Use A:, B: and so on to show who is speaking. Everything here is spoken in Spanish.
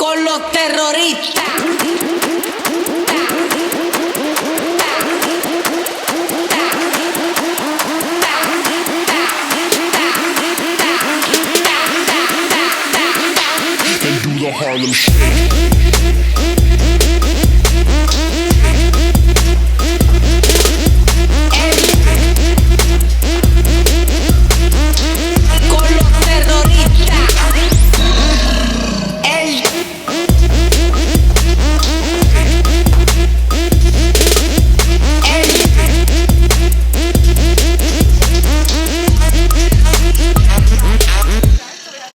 A: con los terroristas.
B: And do the Harlem Shake.